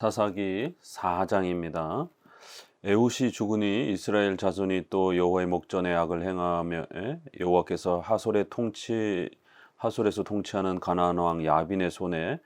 사사기 4장입니다. 에훗이 죽으니 이스라엘 자손이 또 여호와의 목전에 악을 행하며 여호와께서 하솔에서 통치하는 가나안 왕 야빈의 손에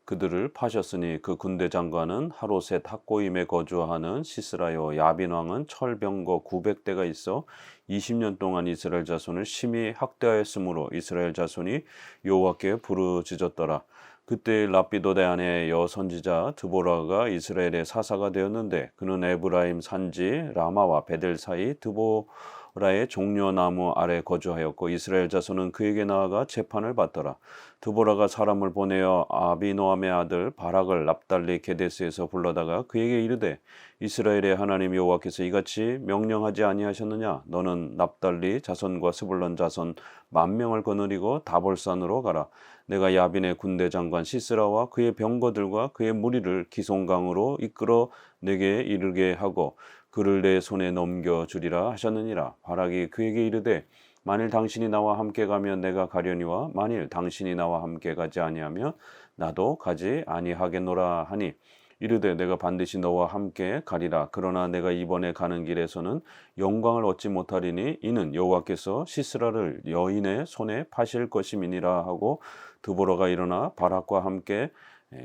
그들을 파셨으니 그 군대 장관은 하로셋 학고임에 거주하는 시스라요. 야빈 왕은 철병거 900대가 있어 20년 동안 이스라엘 자손을 심히 학대하였으므로 이스라엘 자손이 여호와께 부르짖었더라. 그때 랍비도대 아내 여선지자 드보라가 이스라엘의 사사가 되었는데 그는 에브라임 산지 라마와 베델 사이 드보라의 종려나무 아래 거주하였고 이스라엘 자손은 그에게 나아가 재판을 받더라. 드보라가 사람을 보내어 아비노함의 아들 바락을 납달리 게데스에서 불러다가 그에게 이르되 이스라엘의 하나님 여호와께서 이같이 명령하지 아니하셨느냐? 너는 납달리 자손과 스불론 자손 10,000명을 거느리고 다볼산으로 가라. 내가 야빈의 군대 장관 시스라와 그의 병거들과 그의 무리를 기송강으로 이끌어 내게 이르게 하고 그를 내 손에 넘겨주리라 하셨느니라. 바락이 그에게 이르되 만일 당신이 나와 함께 가면 내가 가려니와 만일 당신이 나와 함께 가지 아니하면 나도 가지 아니하겠노라 하니 이르되 내가 반드시 너와 함께 가리라. 그러나 내가 이번에 가는 길에서는 영광을 얻지 못하리니 이는 여호와께서 시스라를 여인의 손에 파실 것임이니라 하고 드보라가 일어나 바락과 함께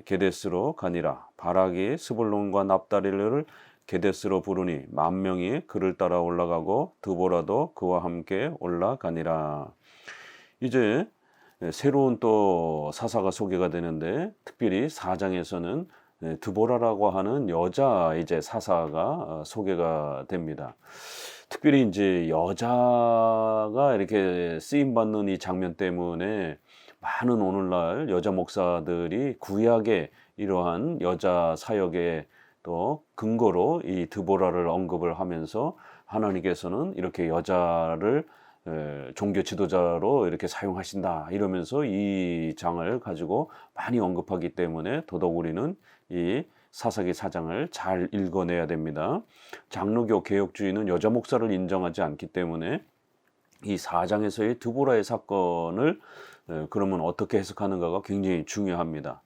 게데스로 가니라. 바락이 스불론과 납달리를 게데스로 부르니 10,000명이 그를 따라 올라가고 드보라도 그와 함께 올라가니라. 이제 새로운 또 사사가 소개가 되는데 특별히 4장에서는 드보라라고 하는 여자 이제 사사가 소개가 됩니다. 특별히 이제 여자가 이렇게 쓰임 받는 이 장면 때문에 많은 오늘날 여자 목사들이 구약의 이러한 여자 사역의 또 근거로 이 드보라를 언급을 하면서 하나님께서는 이렇게 여자를 종교 지도자로 이렇게 사용하신다 이러면서 이 장을 가지고 많이 언급하기 때문에 더더욱 우리는 이 사사기 4장을 잘 읽어내야 됩니다. 장로교 개혁주의는 여자 목사를 인정하지 않기 때문에 이 4장에서의 드보라의 사건을 그러면 어떻게 해석하는가가 굉장히 중요합니다.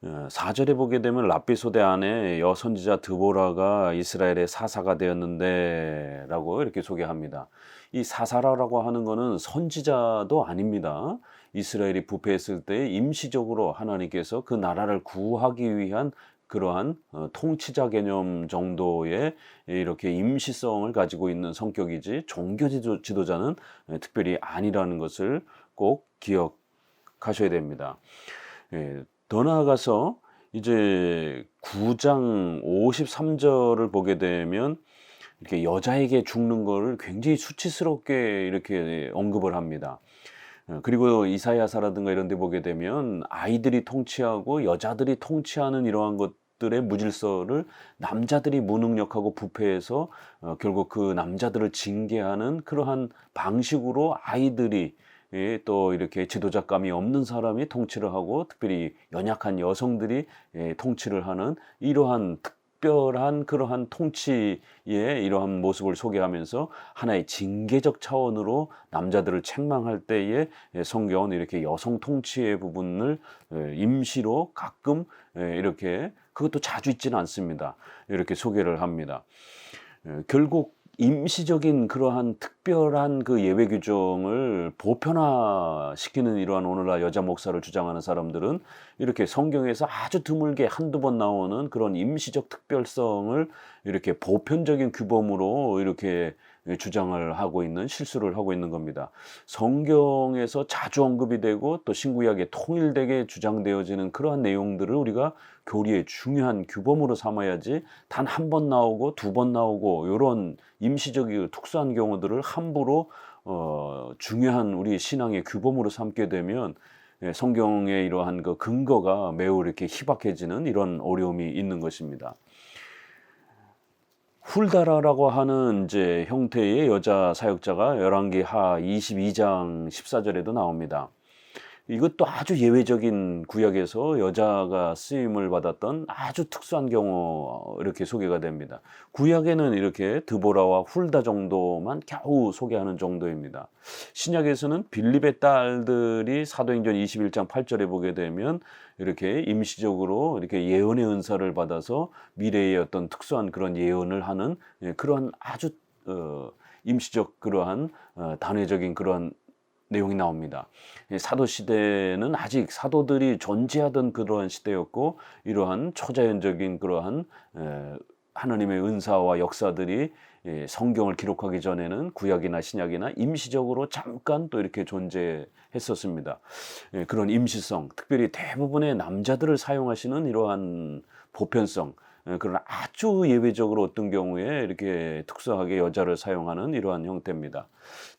4절에 보게 되면 랍비소대 안에 여선지자 드보라가 이스라엘의 사사가 되었는데 라고 이렇게 소개합니다. 이 사사라고 하는 것은 선지자도 아닙니다. 이스라엘이 부패했을 때 임시적으로 하나님께서 그 나라를 구하기 위한 그러한 통치자 개념 정도의 이렇게 임시성을 가지고 있는 성격이지 종교 지도자는 특별히 아니라는 것을 꼭 기억하셔야 됩니다. 더 나아가서 이제 9장 53절을 보게 되면 이렇게 여자에게 죽는 것을 굉장히 수치스럽게 이렇게 언급을 합니다. 그리고 이사야서라든가 이런 데 보게 되면 아이들이 통치하고 여자들이 통치하는 이러한 것들의 무질서를 남자들이 무능력하고 부패해서 결국 그 남자들을 징계하는 그러한 방식으로 아이들이 또 이렇게 지도자감이 없는 사람이 통치를 하고 특별히 연약한 여성들이 통치를 하는 이러한 특별한 그러한 통치의 이러한 모습을 소개하면서 하나의 징계적 차원으로 남자들을 책망할 때에 성경은 이렇게 여성 통치의 부분을 임시로 가끔 이렇게 그것도 자주 있지는 않습니다. 이렇게 소개를 합니다. 결국 임시적인 그러한 특별한 그 예외 규정을 보편화시키는 이러한 오늘날 여자 목사를 주장하는 사람들은 이렇게 성경에서 아주 드물게 한두 번 나오는 그런 임시적 특별성을 이렇게 보편적인 규범으로 이렇게 주장을 하고 있는 실수를 하고 있는 겁니다. 성경에서 자주 언급이 되고 또 신구약에 통일되게 주장되어지는 그러한 내용들을 우리가 교리의 중요한 규범으로 삼아야지 단 한 번 나오고 두 번 나오고 이런 임시적이고 특수한 경우들을 함부로 중요한 우리 신앙의 규범으로 삼게 되면 성경의 이러한 그 근거가 매우 이렇게 희박해지는 이런 어려움이 있는 것입니다. 훌다라라고 하는 이제 형태의 여자 사역자가 열왕기 하 22장 14절에도 나옵니다. 이것도 아주 예외적인 구약에서 여자가 쓰임을 받았던 아주 특수한 경우 이렇게 소개가 됩니다. 구약에는 이렇게 드보라와 훌다 정도만 겨우 소개하는 정도입니다. 신약에서는 빌립의 딸들이 사도행전 21장 8절에 보게 되면 이렇게 임시적으로 이렇게 예언의 은사를 받아서 미래의 어떤 특수한 그런 예언을 하는 그러한 아주 임시적 그러한 단회적인 그런 내용이 나옵니다. 사도 시대는 아직 사도들이 존재하던 그러한 시대였고, 이러한 초자연적인 그러한 하나님의 은사와 역사들이 성경을 기록하기 전에는 구약이나 신약이나 임시적으로 잠깐 또 이렇게 존재했었습니다. 그런 임시성, 특별히 대부분의 남자들을 사용하시는 이러한 보편성, 그런 아주 예외적으로 어떤 경우에 이렇게 특수하게 여자를 사용하는 이러한 형태입니다.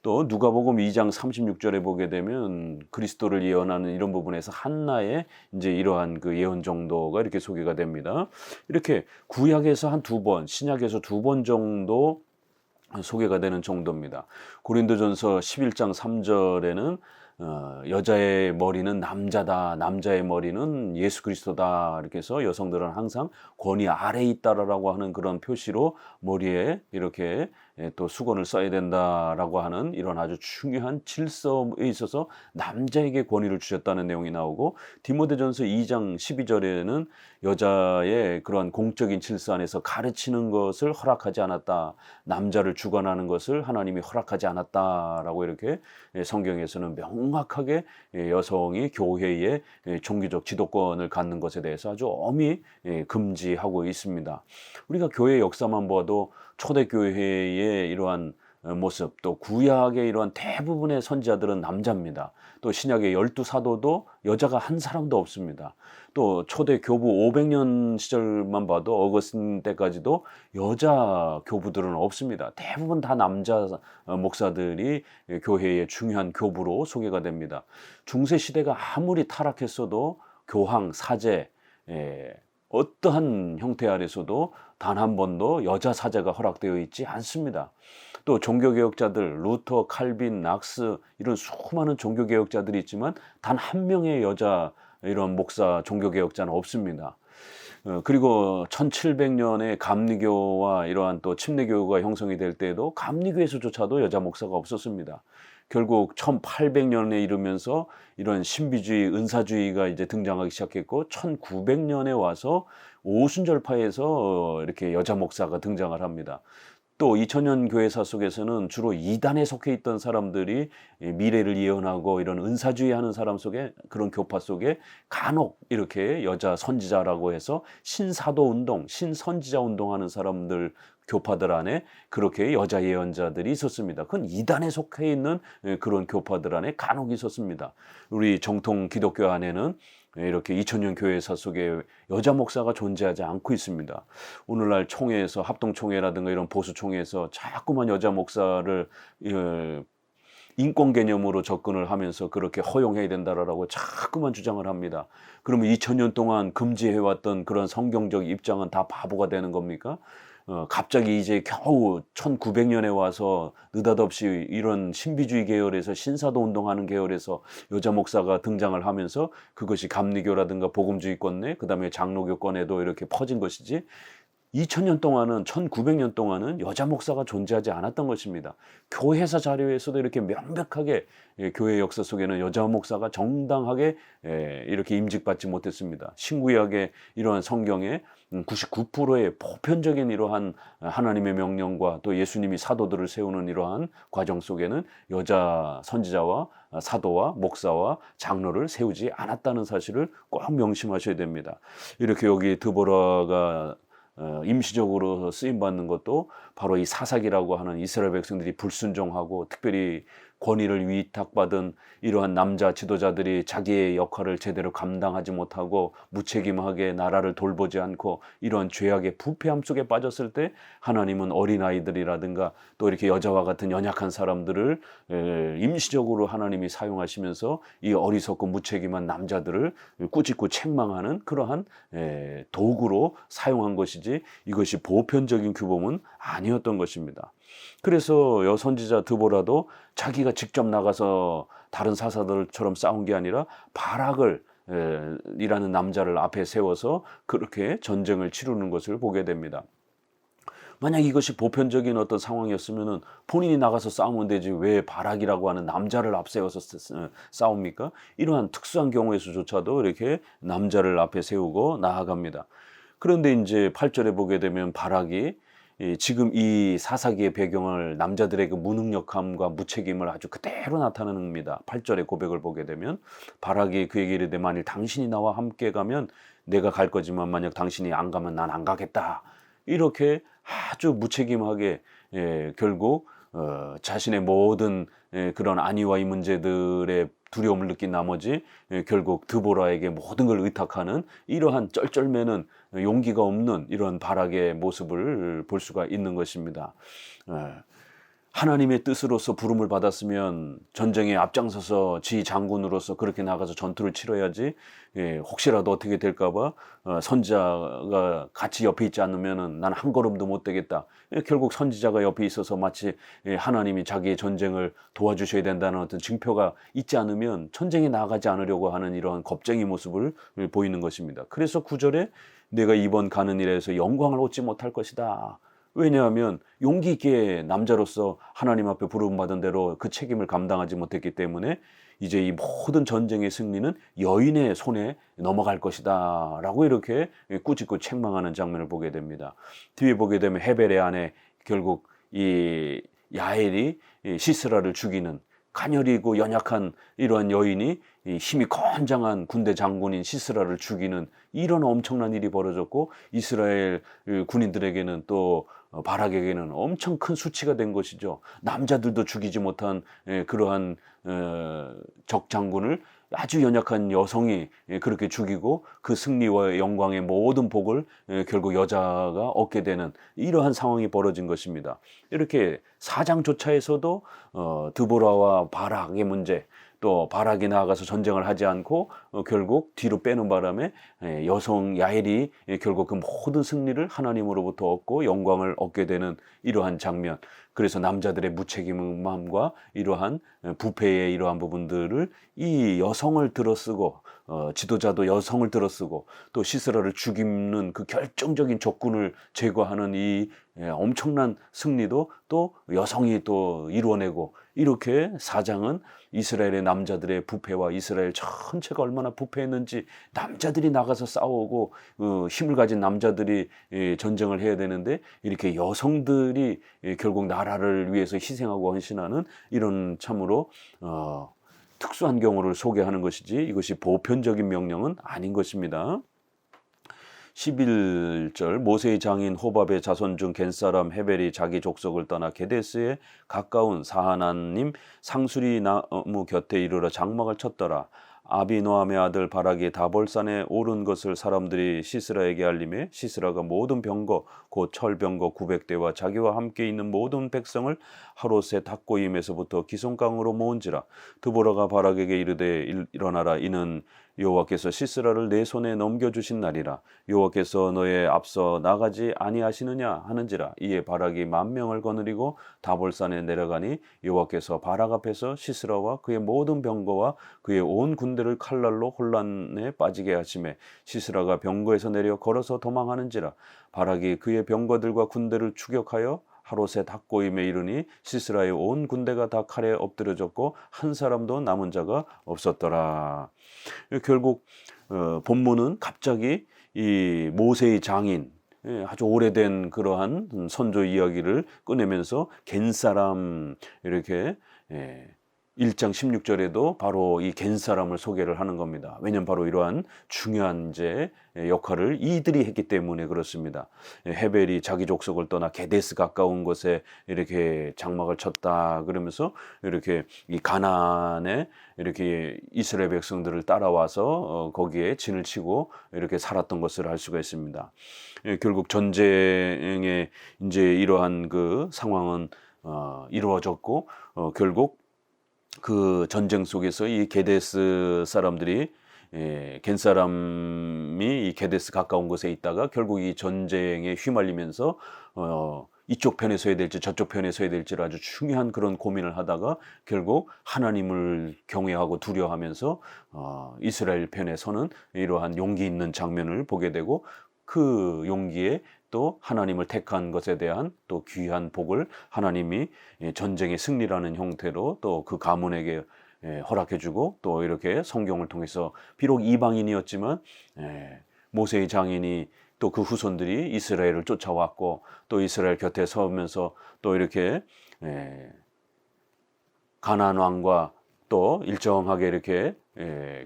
또 누가복음 2장 36절에 보게 되면 그리스도를 예언하는 이런 부분에서 한나의 이제 이러한 그 예언 정도가 이렇게 소개가 됩니다. 이렇게 구약에서 한 2번, 신약에서 2번 정도 소개가 되는 정도입니다. 고린도전서 11장 3절에는 여자의 머리는 남자다, 남자의 머리는 예수 그리스도다, 이렇게 해서 여성들은 항상 권위 아래에 있다라고 하는 그런 표시로 머리에 이렇게 또 수건을 써야 된다라고 하는 이런 아주 중요한 질서에 있어서 남자에게 권위를 주셨다는 내용이 나오고, 디모데전서 2장 12절에는 여자의 그런 공적인 질서 안에서 가르치는 것을 허락하지 않았다, 남자를 주관하는 것을 하나님이 허락하지 않았다라고 이렇게 성경에서는 명확하게 여성이 교회의 종교적 지도권을 갖는 것에 대해서 아주 엄히 금지하고 있습니다. 우리가 교회 역사만 봐도 초대교회의 이러한 모습, 또 구약의 이러한 대부분의 선지자들은 남자입니다. 또 신약의 12사도도 여자가 한 사람도 없습니다. 또 초대 교부 500년 시절만 봐도 어거스틴 때까지도 여자 교부들은 없습니다. 대부분 다 남자 목사들이 교회의 중요한 교부로 소개가 됩니다. 중세 시대가 아무리 타락했어도 교황, 사제, 어떠한 형태 아래서도 단 한 번도 여자 사제가 허락되어 있지 않습니다. 또 종교개혁자들, 루터, 칼빈, 낙스, 이런 수많은 종교개혁자들이 있지만 단 한 명의 여자 이런 목사 종교개혁자는 없습니다. 그리고 1700년에 감리교와 이러한 또 침례교가 형성이 될 때에도 감리교에서조차도 여자 목사가 없었습니다. 결국 1800년에 이르면서 이런 신비주의, 은사주의가 이제 등장하기 시작했고, 1900년에 와서 오순절파에서 이렇게 여자 목사가 등장을 합니다. 또 2000년 교회사 속에서는 주로 이단에 속해 있던 사람들이 미래를 예언하고 이런 은사주의 하는 사람 속에, 그런 교파 속에 간혹 이렇게 여자 선지자라고 해서 신사도 운동, 신선지자 운동하는 사람들, 교파들 안에 그렇게 여자 예언자들이 있었습니다. 그건 이단에 속해 있는 그런 교파들 안에 간혹 있었습니다. 우리 정통 기독교 안에는 이렇게 2000년 교회사 속에 여자 목사가 존재하지 않고 있습니다. 오늘날 총회에서, 합동총회라든가 이런 보수총회에서 자꾸만 여자 목사를 인권 개념으로 접근을 하면서 그렇게 허용해야 된다라고 자꾸만 주장을 합니다. 그러면 2000년 동안 금지해왔던 그런 성경적 입장은 다 바보가 되는 겁니까? 갑자기 이제 겨우 1900년에 와서 느닷없이 이런 신비주의 계열에서 신사도 운동하는 계열에서 여자 목사가 등장을 하면서 그것이 감리교라든가 복음주의권 내, 그 다음에 장로교권에도 이렇게 퍼진 것이지, 2000년 동안은, 1900년 동안은 여자 목사가 존재하지 않았던 것입니다. 교회사 자료에서도 이렇게 명백하게 교회 역사 속에는 여자 목사가 정당하게 이렇게 임직받지 못했습니다. 신구약의 이러한 성경의 99%의 보편적인 이러한 하나님의 명령과 또 예수님이 사도들을 세우는 이러한 과정 속에는 여자 선지자와 사도와 목사와 장로를 세우지 않았다는 사실을 꼭 명심하셔야 됩니다. 이렇게 여기 드보라가 임시적으로 쓰임받는 것도 바로 이 사사기라고 하는 이스라엘 백성들이 불순종하고 특별히 권위를 위탁받은 이러한 남자 지도자들이 자기의 역할을 제대로 감당하지 못하고 무책임하게 나라를 돌보지 않고 이러한 죄악의 부패함 속에 빠졌을 때, 하나님은 어린아이들이라든가 또 이렇게 여자와 같은 연약한 사람들을 임시적으로 하나님이 사용하시면서 이 어리석고 무책임한 남자들을 꾸짖고 책망하는 그러한 도구로 사용한 것이지, 이것이 보편적인 규범은 아니었던 것입니다. 그래서 여선지자 드보라도 자기가 직접 나가서 다른 사사들처럼 싸운 게 아니라 바락을 이라는 남자를 앞에 세워서 그렇게 전쟁을 치르는 것을 보게 됩니다. 만약 이것이 보편적인 어떤 상황이었으면은 본인이 나가서 싸우면 되지 왜 바락이라고 하는 남자를 앞세워서 싸웁니까? 이러한 특수한 경우에서조차도 이렇게 남자를 앞에 세우고 나아갑니다. 그런데 이제 8절에 보게 되면 바락이 지금 이 사사기의 배경을 남자들의 그 무능력함과 무책임을 아주 그대로 나타냅니다. 8절의 고백을 보게 되면 바락이 그에게 이르되 만일 당신이 나와 함께 가면 내가 갈 거지만 만약 당신이 안 가면 난 안 가겠다. 이렇게 아주 무책임하게 결국 자신의 모든 그런 안위와 이 문제들의 두려움을 느낀 나머지 결국 드보라에게 모든 걸 의탁하는 이러한 쩔쩔매는 용기가 없는 이런 바락의 모습을 볼 수가 있는 것입니다. 하나님의 뜻으로서 부름을 받았으면 전쟁에 앞장서서 지 장군으로서 그렇게 나가서 전투를 치러야지 혹시라도 어떻게 될까봐 선지자가 같이 옆에 있지 않으면 난 한 걸음도 못 되겠다. 결국 선지자가 옆에 있어서 마치 하나님이 자기의 전쟁을 도와주셔야 된다는 어떤 징표가 있지 않으면 전쟁에 나가지 않으려고 하는 이러한 겁쟁이 모습을 보이는 것입니다. 그래서 9절에 내가 이번 가는 일에서 영광을 얻지 못할 것이다. 왜냐하면 용기 있게 남자로서 하나님 앞에 부름받은 대로 그 책임을 감당하지 못했기 때문에 이제 이 모든 전쟁의 승리는 여인의 손에 넘어갈 것이다 라고 이렇게 꾸짖고 책망하는 장면을 보게 됩니다. 뒤에 보게 되면 헤벨의 아내 결국 이 야엘이 시스라를 죽이는 가녀리고 연약한 이러한 여인이 힘이 건장한 군대 장군인 시스라를 죽이는 이런 엄청난 일이 벌어졌고 이스라엘 군인들에게는 또 바락에게는 엄청 큰 수치가 된 것이죠. 남자들도 죽이지 못한 그러한 적 장군을 아주 연약한 여성이 그렇게 죽이고 그 승리와 영광의 모든 복을 결국 여자가 얻게 되는 이러한 상황이 벌어진 것입니다. 이렇게 4장조차에서도 드보라와 바락의 문제, 또 바락이 나아가서 전쟁을 하지 않고 결국 뒤로 빼는 바람에 여성 야엘이 결국 그 모든 승리를 하나님으로부터 얻고 영광을 얻게 되는 이러한 장면. 그래서 남자들의 무책임함과 이러한 부패의 이러한 부분들을 이 여성을 들어쓰고 지도자도 여성을 들어쓰고 또 시스라를 죽이는 그 결정적인 적군을 제거하는 이 엄청난 승리도 또 여성이 또 이루어내고 이렇게 4장은 이스라엘의 남자들의 부패와 이스라엘 전체가 얼마나 부패했는지 남자들이 나가서 싸우고 힘을 가진 남자들이 전쟁을 해야 되는데 이렇게 여성들이 결국 나라를 위해서 희생하고 헌신하는 이런 참으로 특수한 경우를 소개하는 것이지 이것이 보편적인 명령은 아닌 것입니다. 11절 모세의 장인 호밥의 자손 중 겐사람 헤벨이 자기 족속을 떠나 게데스에 가까운 사하나님 상수리 나무 곁에 이르러 장막을 쳤더라. 아비노함의 아들 바락이 다볼산에 오른 것을 사람들이 시스라에게 알림해 시스라가 모든 병거 곧 철병거 900대와 자기와 함께 있는 모든 백성을 하롯셋 핫고임에서부터 기송강으로 모은지라. 드보라가 바락에게 이르되 일어나라. 이는 여호와께서 시스라를 내 손에 넘겨주신 날이라. 여호와께서 너의 앞서 나가지 아니하시느냐 하는지라. 이에 바락이 10,000명을 거느리고 다볼산에 내려가니 여호와께서 바락 앞에서 시스라와 그의 모든 병거와 그의 온 군대를 칼날로 혼란에 빠지게 하시매 시스라가 병거에서 내려 걸어서 도망하는지라. 바락이 그의 병거들과 군대를 추격하여 하롯셋 핫고임에 이르니 시스라의 온 군대가 다 칼에 엎드려졌고 한 사람도 남은 자가 없었더라. 결국 본문은 갑자기 이 모세의 장인 아주 오래된 그러한 선조 이야기를 꺼내면서 겐사람 이렇게 1장 16절에도 바로 이 겐사람을 소개를 하는 겁니다. 왜냐하면 바로 이러한 중요한 이제 역할을 이들이 했기 때문에 그렇습니다. 헤벨이 자기 족속을 떠나 게데스 가까운 곳에 이렇게 장막을 쳤다 그러면서 이렇게 이 가나안에 이렇게 이스라엘 백성들을 따라와서 거기에 진을 치고 이렇게 살았던 것을 알 수가 있습니다. 결국 전쟁의 이제 이러한 그 상황은 이루어졌고 결국 그 전쟁 속에서 이 게데스 사람들이 겐 사람이 이 게데스 가까운 곳에 있다가 결국 이 전쟁에 휘말리면서 이쪽 편에 서야 될지 저쪽 편에 서야 될지 아주 중요한 그런 고민을 하다가 결국 하나님을 경외하고 두려워하면서 이스라엘 편에 서는 이러한 용기 있는 장면을 보게 되고, 그 용기에 또 하나님을 택한 것에 대한 또 귀한 복을 하나님이 전쟁의 승리라는 형태로 또 그 가문에게 허락해주고, 또 이렇게 성경을 통해서 비록 이방인이었지만 모세의 장인이 또 그 후손들이 이스라엘을 쫓아왔고, 또 이스라엘 곁에 서면서 또 이렇게 가나안 왕과 또 일정하게 이렇게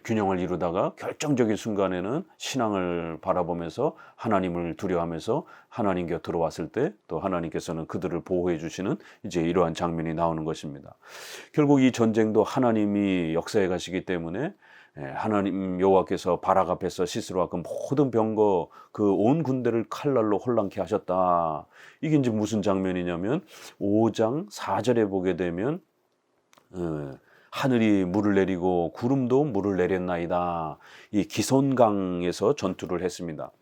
균형을 이루다가 결정적인 순간에는 신앙을 바라보면서 하나님을 두려워하면서 하나님 곁으로 왔을 때 또 하나님께서는 그들을 보호해 주시는 이제 이러한 장면이 나오는 것입니다. 결국 이 전쟁도 하나님이 역사해 가시기 때문에 하나님 여호와께서 바락 앞에서 시스라와 그 모든 병거 그 온 군대를 칼날로 혼란케 하셨다. 이게 이제 무슨 장면이냐면 5장 4절에 보게 되면 하늘이 물을 내리고 구름도 물을 내렸나이다. 이 기손강에서 전투를 했습니다.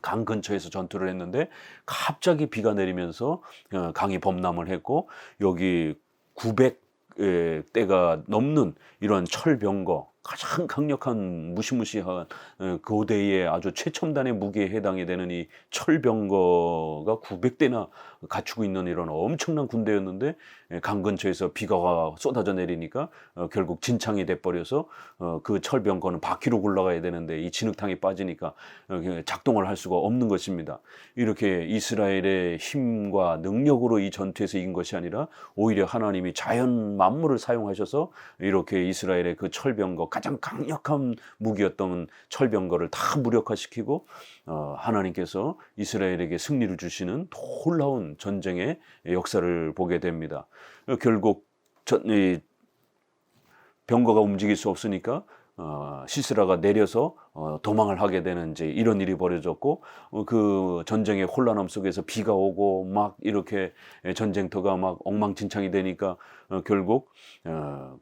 강 근처에서 전투를 했는데 갑자기 비가 내리면서 강이 범람을 했고, 여기 900대가 넘는 이런 철병거, 가장 강력한 무시무시한 고대의 아주 최첨단의 무기에 해당이 되는 이 철병거가 900대나 갖추고 있는 이런 엄청난 군대였는데, 강 근처에서 비가 쏟아져 내리니까 결국 진창이 돼버려서 그 철병거는 바퀴로 굴러가야 되는데 이 진흙탕에 빠지니까 작동을 할 수가 없는 것입니다. 이렇게 이스라엘의 힘과 능력으로 이 전투에서 이긴 것이 아니라 오히려 하나님이 자연 만물을 사용하셔서 이렇게 이스라엘의 그 철병거, 가장 강력한 무기였던 철병거를 다 무력화시키고 하나님께서 이스라엘에게 승리를 주시는 놀라운 전쟁의 역사를 보게 됩니다. 결국 이 병거가 움직일 수 없으니까 시스라가 내려서 도망을 하게 되는 이제 이런 일이 벌어졌고, 그 전쟁의 혼란함 속에서 비가 오고 막 이렇게 전쟁터가 막 엉망진창이 되니까 결국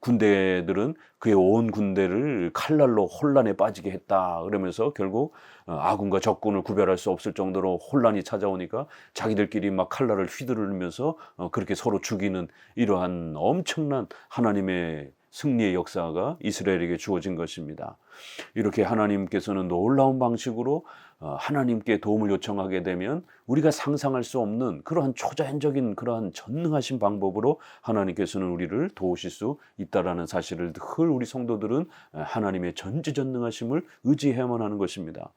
군대들은 그의 온 군대를 칼날로 혼란에 빠지게 했다. 그러면서 결국 아군과 적군을 구별할 수 없을 정도로 혼란이 찾아오니까 자기들끼리 막 칼날을 휘두르면서 그렇게 서로 죽이는 이러한 엄청난 하나님의 승리의 역사가 이스라엘에게 주어진 것입니다. 이렇게 하나님께서는 놀라운 방식으로 하나님께 도움을 요청하게 되면 우리가 상상할 수 없는 그러한 초자연적인 그러한 전능하신 방법으로 하나님께서는 우리를 도우실 수 있다라는 사실을 늘 우리 성도들은 하나님의 전지전능하심을 의지해야만 하는 것입니다.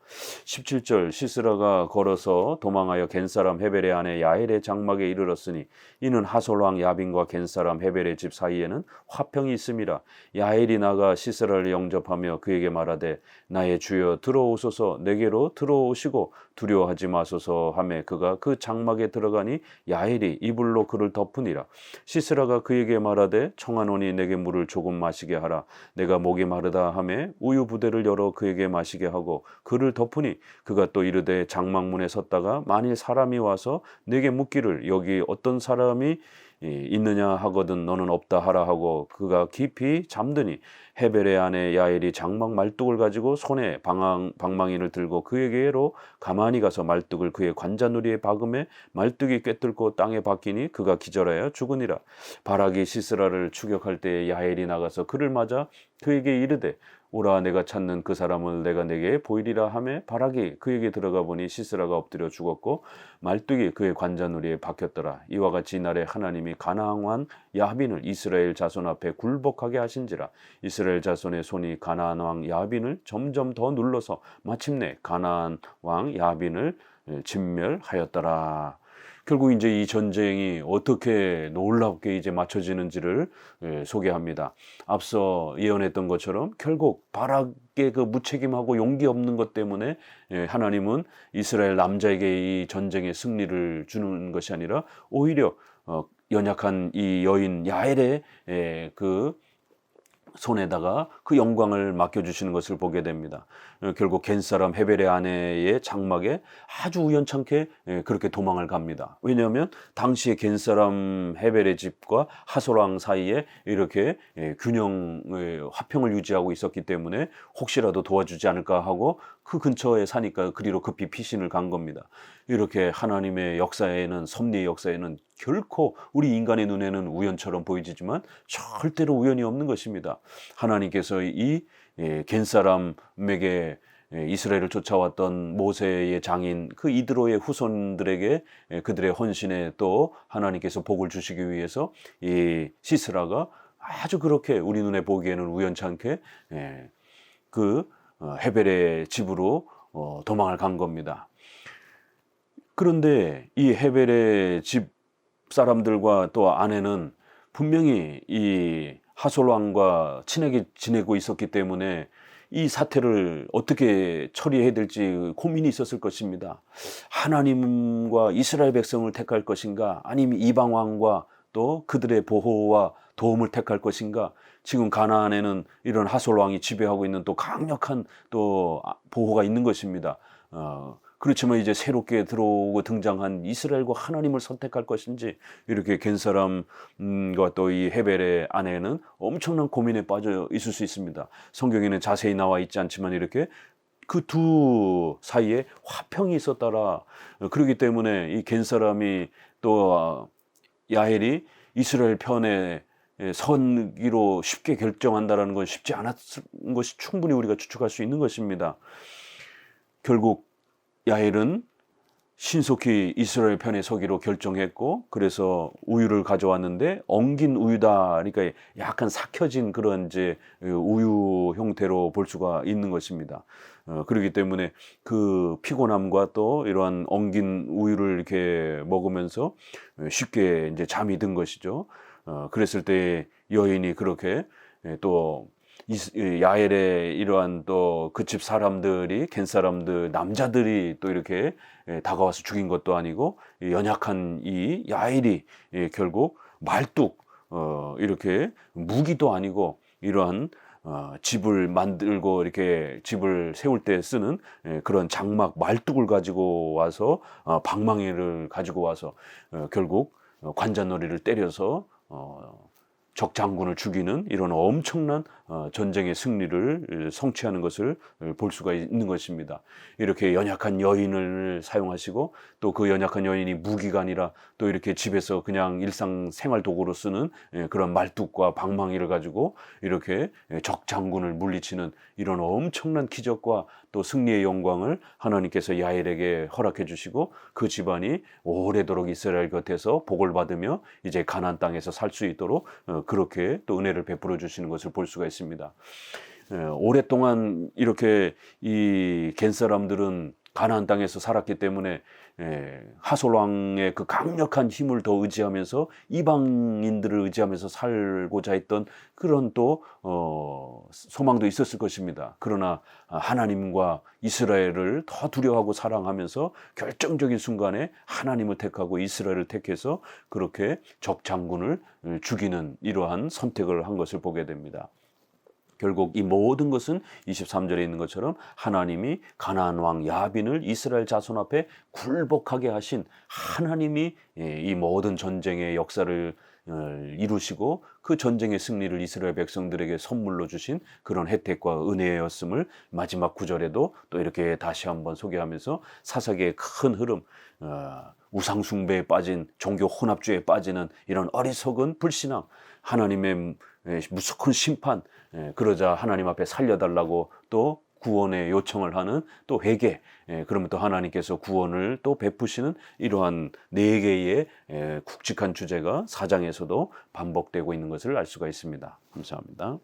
17절, 시스라가 걸어서 도망하여 겐사람 헤벨의 아내 야엘의 장막에 이르렀으니 이는 하솔 왕 야빈과 겐사람 헤벨의 집 사이에는 화평이 있음이라. 야엘이 나가 시스라를 영접하며 그에게 말하되 나의 주여 들어오소서, 내게로 들어오시고 두려워하지 마소서 하매 그가 그 장막에 들어가니 야엘이 이불로 그를 덮으니라. 시스라가 그에게 말하되 청하노니 내게 물을 조금 마시게 하라. 내가 목이 마르다 하매 우유 부대를 열어 그에게 마시게 하고 그를 덮으니 그가 또 이르되 장막문에 섰다가 만일 사람이 와서 내게 묻기를 여기 어떤 사람이 있느냐 하거든 너는 없다 하라 하고 그가 깊이 잠드니 헤벨의 아내 야엘이 장막 말뚝을 가지고 손에 방망이를 들고 그에게로 가만히 가서 말뚝을 그의 관자놀이에 박음에 말뚝이 꿰뚫고 땅에 박히니 그가 기절하여 죽으니라. 바락이 시스라를 추격할 때에 야엘이 나가서 그를 맞아 그에게 이르되 오라 내가 찾는 그 사람을 내가 내게 보이리라 하매 바락이 그에게 들어가 보니 시스라가 엎드려 죽었고 말뚝이 그의 관자놀이에 박혔더라. 이와 같이 이날에 하나님이 가나안 왕 야빈을 이스라엘 자손 앞에 굴복하게 하신지라. 이스라엘 자손의 손이 가나안 왕 야빈을 점점 더 눌러서 마침내 가나안 왕 야빈을 진멸하였더라. 결국 이제 이 전쟁이 어떻게 놀랍게 이제 맞춰지는지를 소개합니다. 앞서 예언했던 것처럼 결국 바락의 그 무책임하고 용기 없는 것 때문에 하나님은 이스라엘 남자에게 이 전쟁의 승리를 주는 것이 아니라 오히려 연약한 이 여인 야엘의 그 손에다가 그 영광을 맡겨주시는 것을 보게 됩니다. 결국 겐 사람 헤벨의 아내의 장막에 아주 우연찮게 그렇게 도망을 갑니다. 왜냐하면 당시에 겐 사람 헤벨의 집과 하솔 왕 사이에 이렇게 화평을 유지하고 있었기 때문에 혹시라도 도와주지 않을까 하고 그 근처에 사니까 그리로 급히 피신을 간 겁니다. 이렇게 하나님의 역사에는, 섭리의 역사에는 결코 우리 인간의 눈에는 우연처럼 보이지만 절대로 우연이 없는 것입니다. 하나님께서 이 겐 사람에게 이스라엘을 쫓아왔던 모세의 장인 그 이드로의 후손들에게 그들의 헌신에 또 하나님께서 복을 주시기 위해서 이 시스라가 아주 그렇게 우리 눈에 보기에는 우연찮게 그 헤벨의 집으로 도망을 간 겁니다. 그런데 이 헤벨의 집 사람들과 또 아내는 분명히 이 하솔 왕과 친하게 지내고 있었기 때문에 이 사태를 어떻게 처리해야 될지 고민이 있었을 것입니다. 하나님과 이스라엘 백성을 택할 것인가, 아니면 이방 왕과 또 그들의 보호와 도움을 택할 것인가. 지금 가나안에는 이런 하솔 왕이 지배하고 있는 또 강력한 또 보호가 있는 것입니다. 그렇지만 이제 새롭게 들어오고 등장한 이스라엘과 하나님을 선택할 것인지, 이렇게 겐 사람과 또 이 헤벨의 아내는 엄청난 고민에 빠져 있을 수 있습니다. 성경에는 자세히 나와 있지 않지만 이렇게 그 두 사이에 화평이 있었더라. 그렇기 때문에 이 겐 사람이 또 야헬이 이스라엘 편에 선기로 쉽게 결정한다는 건 쉽지 않았던 것이 충분히 우리가 추측할 수 있는 것입니다. 결국 야헬은 신속히 이스라엘 편에 서기로 결정했고, 그래서 우유를 가져왔는데 엉긴 우유다, 그러니까 약간 삭혀진 그런 이제 우유 형태로 볼 수가 있는 것입니다. 그렇기 때문에 그 피곤함과 또 이러한 엉긴 우유를 이렇게 먹으면서 쉽게 이제 잠이 든 것이죠. 그랬을 때 여인이 그렇게 또 야헬의 이러한 또 그 집 사람들이, 겐 사람들, 남자들이 또 이렇게 다가와서 죽인 것도 아니고, 연약한 이 야헬이 결국 말뚝, 이렇게 무기도 아니고 이러한 집을 만들고 이렇게 집을 세울 때 쓰는 그런 장막 말뚝을 가지고 와서 방망이를 가지고 와서 결국 관자놀이를 때려서 적 장군을 죽이는 이런 엄청난 전쟁의 승리를 성취하는 것을 볼 수가 있는 것입니다. 이렇게 연약한 여인을 사용하시고, 또 그 연약한 여인이 무기가 아니라 또 이렇게 집에서 그냥 일상 생활 도구로 쓰는 그런 말뚝과 방망이를 가지고 이렇게 적 장군을 물리치는 이런 엄청난 기적과 또 승리의 영광을 하나님께서 야헬에게 허락해 주시고, 그 집안이 오래도록 이스라엘 곁에서 복을 받으며 이제 가나안 땅에서 살 수 있도록 그렇게 또 은혜를 베풀어 주시는 것을 볼 수가 있습니다. 오랫동안 이렇게 이 겐 사람들은 가나안 땅에서 살았기 때문에 하솔 왕의 그 강력한 힘을 더 의지하면서 이방인들을 의지하면서 살고자 했던 그런 또 소망도 있었을 것입니다. 그러나 하나님과 이스라엘을 더 두려워하고 사랑하면서 결정적인 순간에 하나님을 택하고 이스라엘을 택해서 그렇게 적 장군을 죽이는 이러한 선택을 한 것을 보게 됩니다. 결국 이 모든 것은 23절에 있는 것처럼 하나님이 가나안 왕 야빈을 이스라엘 자손 앞에 굴복하게 하신 하나님이 이 모든 전쟁의 역사를 이루시고 그 전쟁의 승리를 이스라엘 백성들에게 선물로 주신 그런 혜택과 은혜였음을 마지막 구절에도 또 이렇게 다시 한번 소개하면서 사사기의 큰 흐름, 우상 숭배에 빠진 종교 혼합주의에 빠지는 이런 어리석은 불신앙, 하나님의 무서운 심판, 그러자 하나님 앞에 살려달라고 또 구원의 요청을 하는 또 회개, 그러면 또 하나님께서 구원을 또 베푸시는 이러한 네 개의 굵직한 주제가 사장에서도 반복되고 있는 것을 알 수가 있습니다. 감사합니다.